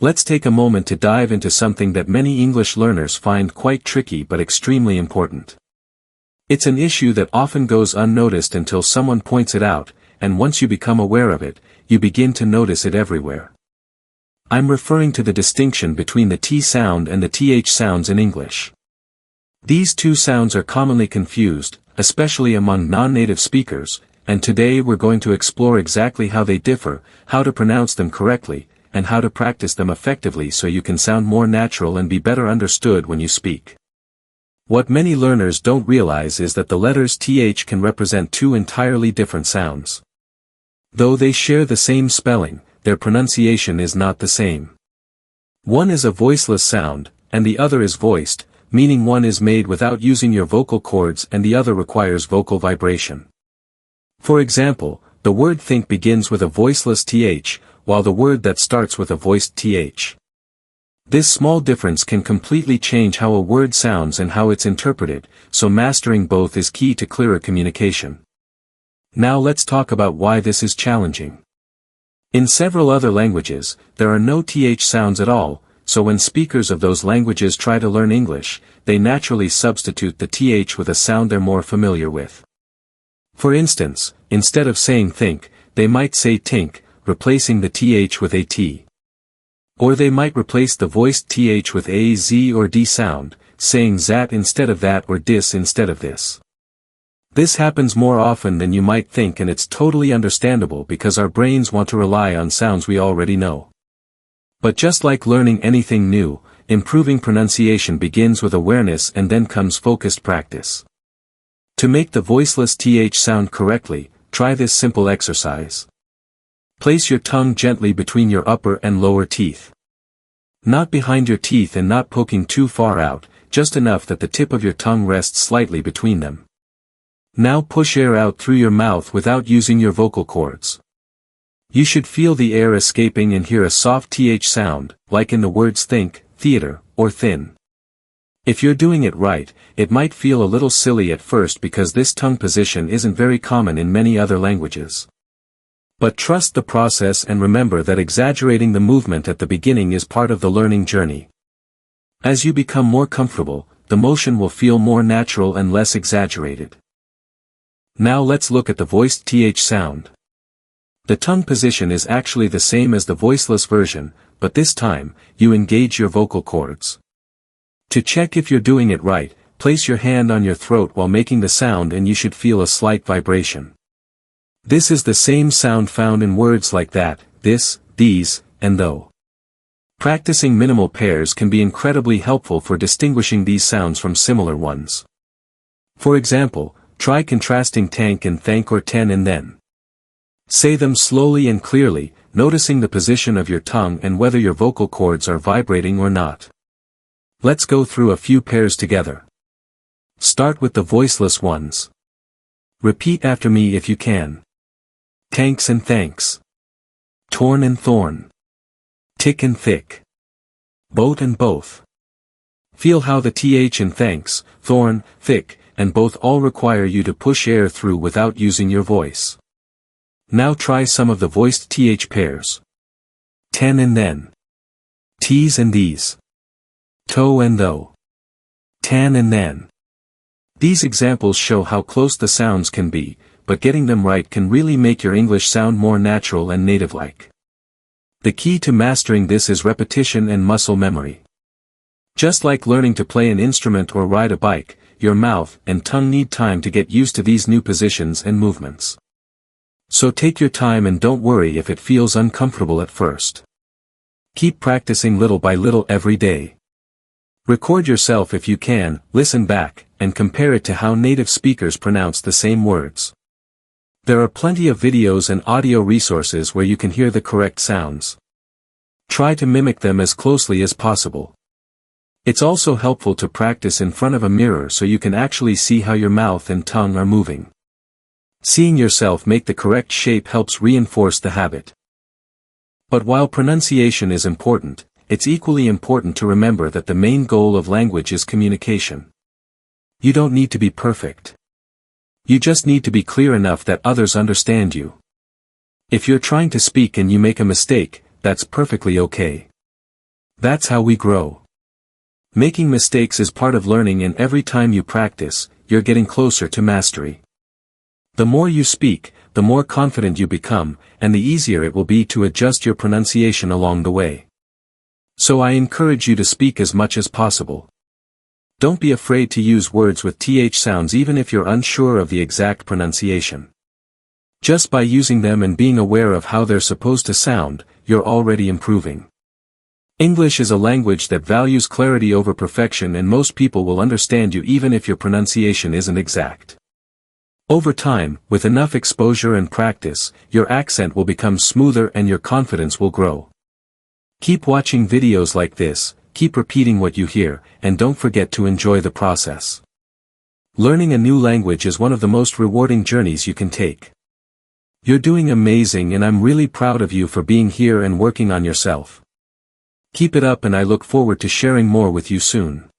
Let's take a moment to dive into something that many English learners find quite tricky but extremely important. It's an issue that often goes unnoticed until someone points it out, and once you become aware of it, you begin to notice it everywhere. I'm referring to the distinction between the T sound and the TH sounds in English. These two sounds are commonly confused, especially among non-native speakers, and today we're going to explore exactly how they differ, how to pronounce them correctly, and how to practice them effectively so you can sound more natural and be better understood when you speak. What many learners don't realize is that the letters TH can represent two entirely different sounds. Though they share the same spelling, their pronunciation is not the same. One is a voiceless sound, and the other is voiced, meaning one is made without using your vocal cords and the other requires vocal vibration. For example, the word think begins with a voiceless TH, while the word that starts with a voiced TH. This small difference can completely change how a word sounds and how it's interpreted, so mastering both is key to clearer communication. Now let's talk about why this is challenging. In several other languages, there are no TH sounds at all, so when speakers of those languages try to learn English, they naturally substitute the TH with a sound they're more familiar with. For instance, instead of saying think, they might say tink, replacing the TH with a T. Or they might replace the voiced TH with a Z or D sound, saying zat instead of that or dis instead of this. This happens more often than you might think, and it's totally understandable because our brains want to rely on sounds we already know. But just like learning anything new, improving pronunciation begins with awareness and then comes focused practice. To make the voiceless TH sound correctly, try this simple exercise. Place your tongue gently between your upper and lower teeth. Not behind your teeth and not poking too far out, just enough that the tip of your tongue rests slightly between them. Now push air out through your mouth without using your vocal cords. You should feel the air escaping and hear a soft TH sound, like in the words think, theater, or thin. If you're doing it right, it might feel a little silly at first because this tongue position isn't very common in many other languages. But trust the process and remember that exaggerating the movement at the beginning is part of the learning journey. As you become more comfortable, the motion will feel more natural and less exaggerated. Now let's look at the voiced TH sound. The tongue position is actually the same as the voiceless version, but this time, you engage your vocal cords. To check if you're doing it right, place your hand on your throat while making the sound and you should feel a slight vibration. This is the same sound found in words like that, this, these, and though. Practicing minimal pairs can be incredibly helpful for distinguishing these sounds from similar ones. For example, try contrasting tank and thank or ten and then. Say them slowly and clearly, noticing the position of your tongue and whether your vocal cords are vibrating or not. Let's go through a few pairs together. Start with the voiceless ones. Repeat after me if you can. Tanks and thanks. Torn and thorn. Tick and thick. Boat and both. Feel how the TH in thanks, thorn, thick, and both all require you to push air through without using your voice. Now try some of the voiced TH pairs. Ten and then. T's and these. Toe and though. Tan and then. These examples show how close the sounds can be, but getting them right can really make your English sound more natural and native-like. The key to mastering this is repetition and muscle memory. Just like learning to play an instrument or ride a bike, your mouth and tongue need time to get used to these new positions and movements. So take your time and don't worry if it feels uncomfortable at first. Keep practicing little by little every day. Record yourself if you can, listen back, and compare it to how native speakers pronounce the same words. There are plenty of videos and audio resources where you can hear the correct sounds. Try to mimic them as closely as possible. It's also helpful to practice in front of a mirror so you can actually see how your mouth and tongue are moving. Seeing yourself make the correct shape helps reinforce the habit. But while pronunciation is important, it's equally important to remember that the main goal of language is communication. You don't need to be perfect. You just need to be clear enough that others understand you. If you're trying to speak and you make a mistake, that's perfectly okay. That's how we grow. Making mistakes is part of learning, and every time you practice, you're getting closer to mastery. The more you speak, the more confident you become, and the easier it will be to adjust your pronunciation along the way. So I encourage you to speak as much as possible. Don't be afraid to use words with th sounds even if you're unsure of the exact pronunciation. Just by using them and being aware of how they're supposed to sound, you're already improving. English is a language that values clarity over perfection, and most people will understand you even if your pronunciation isn't exact. Over time, with enough exposure and practice, your accent will become smoother and your confidence will grow. Keep watching videos like this, keep repeating what you hear, and don't forget to enjoy the process. Learning a new language is one of the most rewarding journeys you can take. You're doing amazing, and I'm really proud of you for being here and working on yourself. Keep it up, and I look forward to sharing more with you soon.